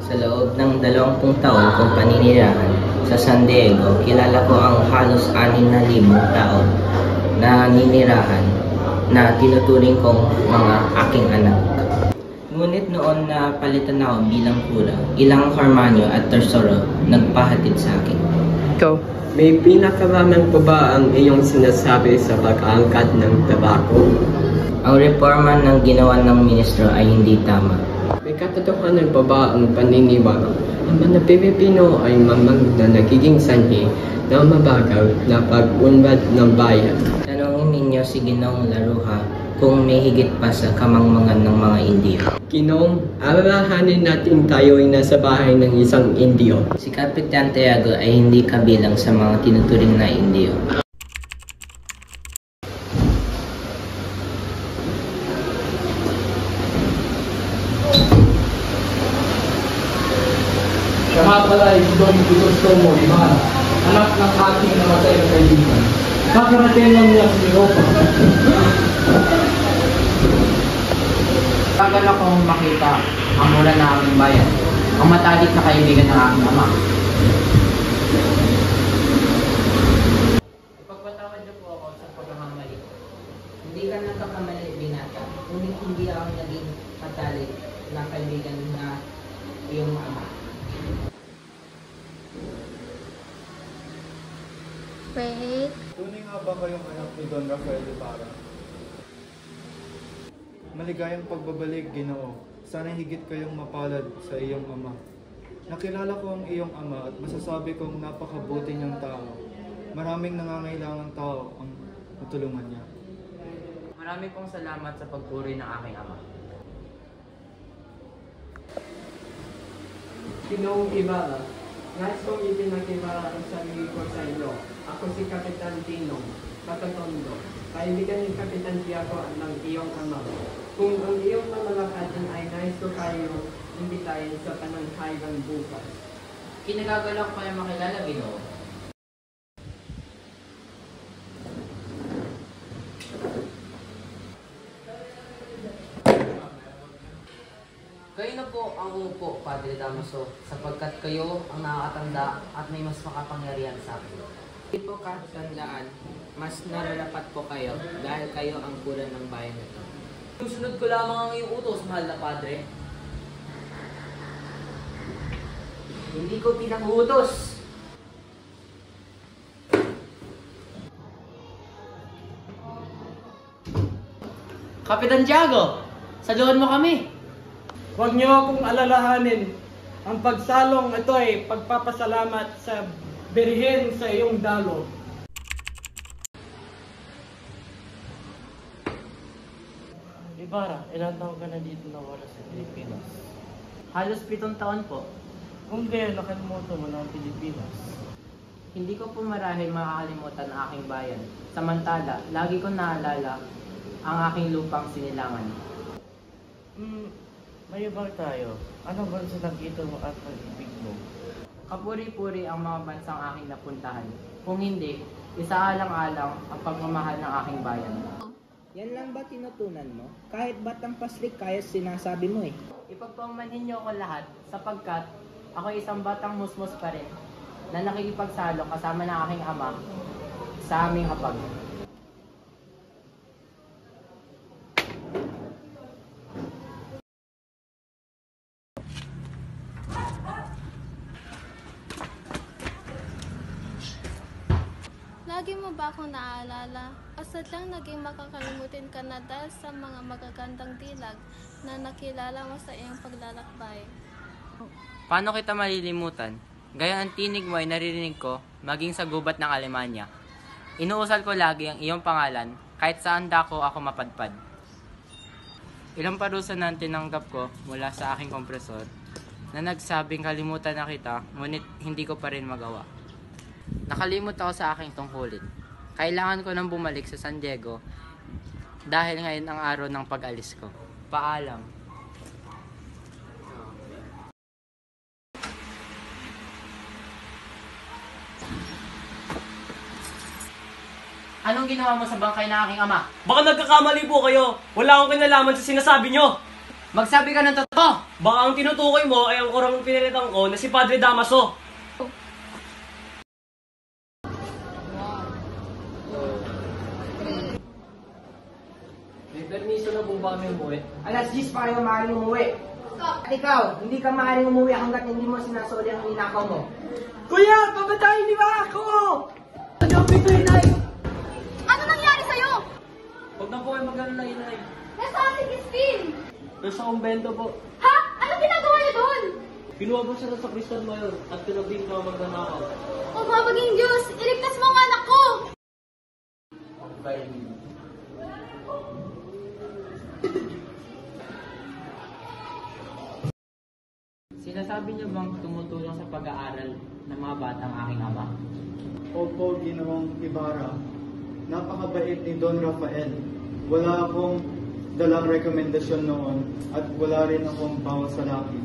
Sa loob ng 20 taon kong paninirahan sa San Diego, kilala ko ang halos 6,000 tao na ninirahan na tinuturing kong mga aking anak. Ngunit noon na palitan ako bilang kura, ilang Carmanyo at Tersoro nagpahatid sa akin. Ikaw, may pinakaraman pa ba ang iyong sinasabi sa pag-aangkat ng tabako? Ang reforma ng ginawa ng ministro ay hindi tama. May katotohanan pa ba ang paniniwala ang mga Pilipino ay mamang na nagiging sanhi na mabagal na pag-unlad ng bayan? Tanungin ninyo si Ginoong Laruha kung may higit pa sa kamangmangan ng mga Indiyo. Ginoong, alalahanin natin tayo ay nasa bahay ng isang Indiyo. Si Kapitan Tiago ay hindi kabilang sa mga tinuturing na Indiyo. Siya nga pala ay Don Crisostomo Ibarra, anak ng ating namatay na kaibigan. Kakarating lang niya sa Europa. Tagal akong makita ang mula na aming bayan, ang matalik na kaibigan ng aking ama. Ipagpatawad niyo po ako sa pagkakamali ko. Hindi ka nagkakamali, binata, ngunit hindi ako naging matalik na kaibigan na iyong ama. Wait. Tunay nga ba kayong anak ni Don Rafael Ibarra? Maligayang pagbabalik, Ginoo. Sana higit kayong mapalad sa iyong ama. Nakilala ko ang iyong ama at masasabi kong napakabuti niyang tao. Maraming nangangailangang tao ang natulungan niya. Marami pong salamat sa pagpuri ng aking ama. Ginoong Ibarra, nais kong ipinakilala ang sarili ko sa inyo. Ako si Kapitan Tinong Katatondo, kaibigan ni Kapitan Tiago ng iyong ama. Kung ang iyong mamalakatin ay nais ko kayo imbitahin sa pananghalang bukas. Kinagagalak ko kayo makilala, Ginoo. Kayo na po ang umupo, Padre Damaso, sapagkat kayo ang nakakatanda at may mas makapangyarihan sa akin. Hindi po katandaan, mas nararapat po kayo dahil kayo ang kura ng bayan nito. Susunod ko lamang ang iyong utos, mahal na Padre. Hindi ko pinag-utos. Kapitan Tiago, saluhan mo kami. Huwag niyo akong alalahanin. Ang pagsalong ito ay pagpapasalamat sa Birhen sa iyong dalo. Ibarra, ilang taon ka na dito nawala sa Pilipinas? Halos 7 taon po. Kung kaya nakalimutan mo ng Pilipinas. Hindi ko po marahil makakalimutan ang aking bayan. Samantala, lagi ko naalala ang aking lupang sinilangan. Mayabang tayo. Ano ba sa nakita mo at pag-ibig mo? Kapuri-puri ang mga bansang aking napuntahan. Kung hindi, isaalang-alang ang pagmamahal ng aking bayan. Yan lang ba tinutunan mo? Kahit batang paslik kaya sinasabi mo eh. Ipagpamanhin niyo ako lahat sapagkat ako isang batang musmos pa rin na nakikipagsalo kasama ng aking ama sa aming hapag. Lagi mo ba akong naaalala? O sadyang naging makakalimutin ka na dahil sa mga magagandang dilag na nakilala mo sa iyong paglalakbay? Paano kita malilimutan? Gaya ang tinig mo ay naririnig ko maging sa gubat ng Alemanya. Inuusal ko lagi ang iyong pangalan kahit saan dako ako mapadpad. Ilang parusa na tinanggap ko mula sa aking kompresor na nagsabing kalimutan na kita ngunit hindi ko pa rin magawa. Nakalimot ako sa aking tungkulin. Kailangan ko nang bumalik sa San Diego dahil ngayon ang araw ng pag-alis ko. Paalam. Anong ginawa mo sa bangkay ng aking ama? Baka nagkakamali po kayo. Wala akong kinalaman sa sinasabi nyo. Magsabi ka ng totoo! Baka ang tinutukoy mo ay ang kurang pinilitan ko na si Padre Damaso. May permiso na po ba kami umuwi? Alas 10 pa kayo maaaring umuwi. At ikaw, hindi ka maaaring umuwi hanggat hindi mo sinasoli ang ninakaw mo. Kuya, pabatayin niyo ba ako? Ano ito, inay? Ano nangyari sa'yo? Huwag na po kayo mag-alala, inay. Nasaan si Crispin? Nasa kumbento po. Ha? Ano ginagawa niya doon? Kinuha po siya sa Kriston Mayor at pinagding na magnanakaw. O mabaging Diyos, iligtas mo ang anak ko! Sinasabi niyo bang tumutulong sa pag-aaral ng mga batang aking ama? Opo, Ginoong Ibarra. Napakabait ni Don Rafael. Wala akong dalang rekomendasyon noon at wala rin akong bawas sa laki.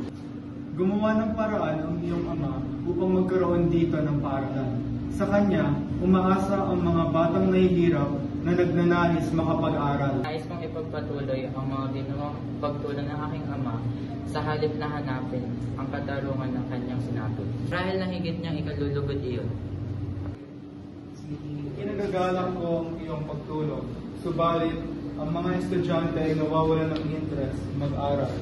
Gumawa ng paraan ang iyong ama upang magkaroon dito ng paaralan. Sa kanya, umaasa ang mga batang nahihirap na nagnanais makapag-aral. Nais kong ipagpatuloy ang mga ginawang pagtulong ng aking ama sa halip na hanapin ang katarungan ng kanyang sinapit. Dahil na higit niyang ikalulugod iyon. Kinagagalang ko ang iyong pagtulong. Subalit, ang mga estudyante ay nawawalan ng interest mag-aral.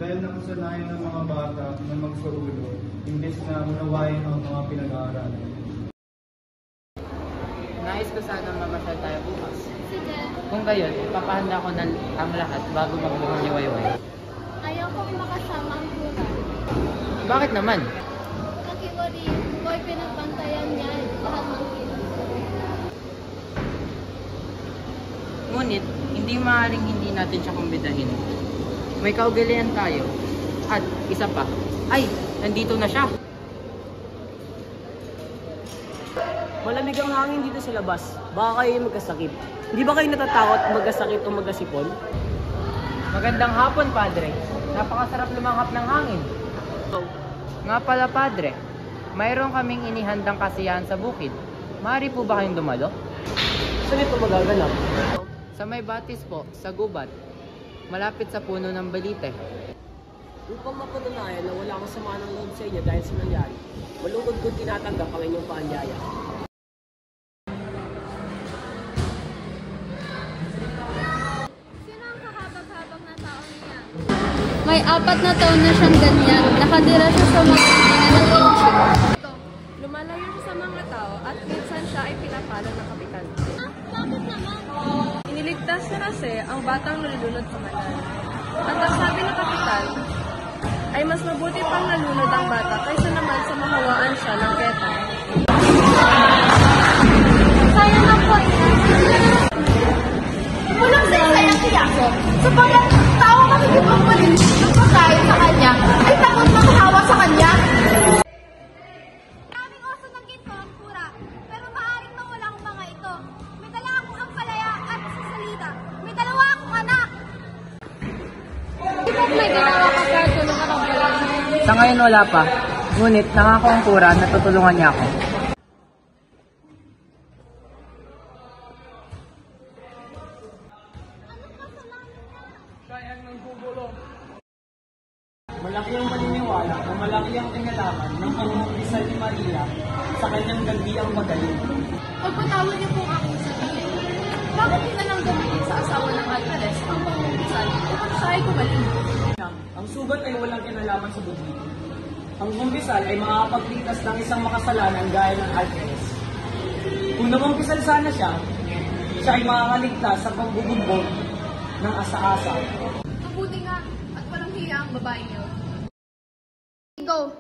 Dahil nakasanayan ng mga bata na magsuulo, imbes na unawain ang mga pinag-aaralan. Nais ko sana mamasyal tayo bukas. Sige. Kung gayon, ipapahanda ko na ang lahat bago magbuhang ni Wayway. Ayaw kong makasama ang bulan. Bakit naman? Kakiwari, boy pinagbantayan niya lahat ng kilos. Ngunit, hindi maaaring hindi natin siya kumbidahin. May kaugalian tayo. At isa pa, ay, nandito na siya. Malamig ang hangin dito sa labas. Baka kayo magkasakit. Hindi ba kayo natatakot magkasakit o magkasipon? Magandang hapon, Padre. Napakasarap lumanghap ng hangin. Nga pala, Padre, mayroon kaming inihandang kasiyahan sa bukid. Maaari po ba kayong dumalo? Saan ito magaganap? Sa may batis po, sa gubat. Malapit sa puno ng balite. Upang mapatunayan na wala akong sama ng loob sa inyo dahil sa nangyari, malugod kong tinatanggap ang inyong paanyaya. Sino ang kahabag-habag na tao niya? May 4 na taon na siyang ganyan. Nakadira siya sa mga ng inchik. Lumalayo siya sa mga tao at minsan siya ay pinapalo ng kapitan. Bakit naman? Iniligtas na kasi ang batang nalulunod sa kanal. At ang sabi ng kapitan ay mas mabuti pang nalunod ang bata kaysa naman sa mahawaan siya ng keta. Sayang na po. Walang sa isa ng kiyaso. Sapagat tao makikipagpalit ng pagkain sa kanya ay takot makahawa sa kanya. Maraming oso ng ginto ang pura, pero maaaring mawala ang mga ito. May dala akong ampalaya at sasalita. May dalawa akong anak. Ikaw may ginawa ka para tulungan ang bulan. Sa ngayon wala pa. Ngunit nangako ang kura na tutulungan niya ako. Kaya ng gugulo. Malaki ang paniniwala na malaki ang kinalaman ng pangungkisa ni Maria sa kanyang gabiang magaling. Pagpatawad niyo po ang aking sabihin. Bakit hindi na lang gamitin sa asawa ng Alvarez ang pangungkisan upang siya ay kumaling? Ang sugat ay walang kinalaman sa buhay. Ang kumpisal ay makakapagligtas ng isang makasalanan gaya ng Alvarez. Kung namumpisal sana siya ay makakaligtas sa pagbubugbog ng asa-asa. Mabuti nga at walang hiya ang babae niyo. Go.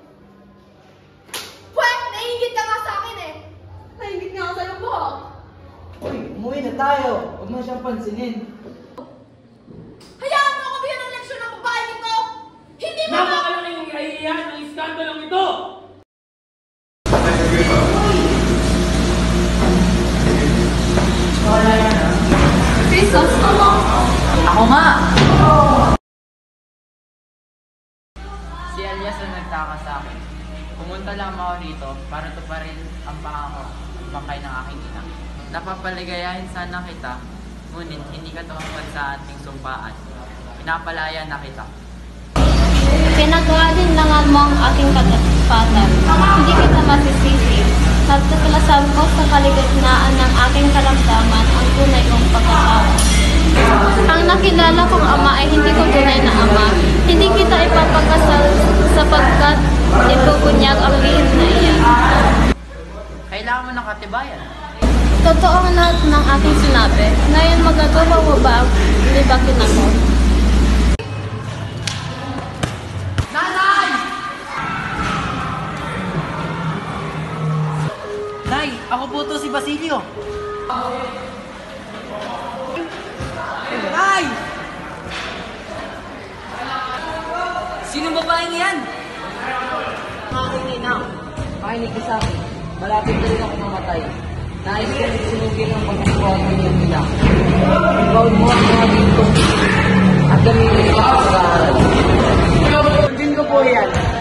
Pwet, naiingit ka nga sa akin eh. Naiingit nga ako sa'yo po. Uy, umuwi na tayo. Huwag mo siyang pansinin. Hayaan mo ako bigyan ng leksyon ng babae nito. Hindi mo ba? Napakalaking kahihiyan ng iskandalong ito! Jesus, ako! Ako nga! Si Elias ang nagtaka sa akin. Pumunta lang ako rito para tuparin ang pangako bangkay ng aking ina. Napapaligayahin sana kita, ngunit hindi ka tumupad sa ating sumpaan. napalaya na kita. Pinag-aalinlangan mo ang aking katapatan. Hindi kita masisisi. Natuklasan ko sa kaligitnaan ng aking karamdaman ang tunay kong pagkatao. Ang nakilala kong ama ay hindi ko tunay na ama. Hindi kita ipapakasal sapagkat ibubunyag ang lihim na iyan. Kailangan mo ng katibayan. Totoo ang lahat ng aking sinabi. Ngayon magagawa mo ba ang libakin ako? Nay, ako po to si Basilio. Nay! Sino babaeng yan? Aking ina, pakinig ka sa akin. Malapit na rin ako mamatay. Nais ko nagsinugin ang pagkakuha ng iyong ina. Ikaw mo ang mga dito at gamitin ko sa pag-aaral. Din ko po yan.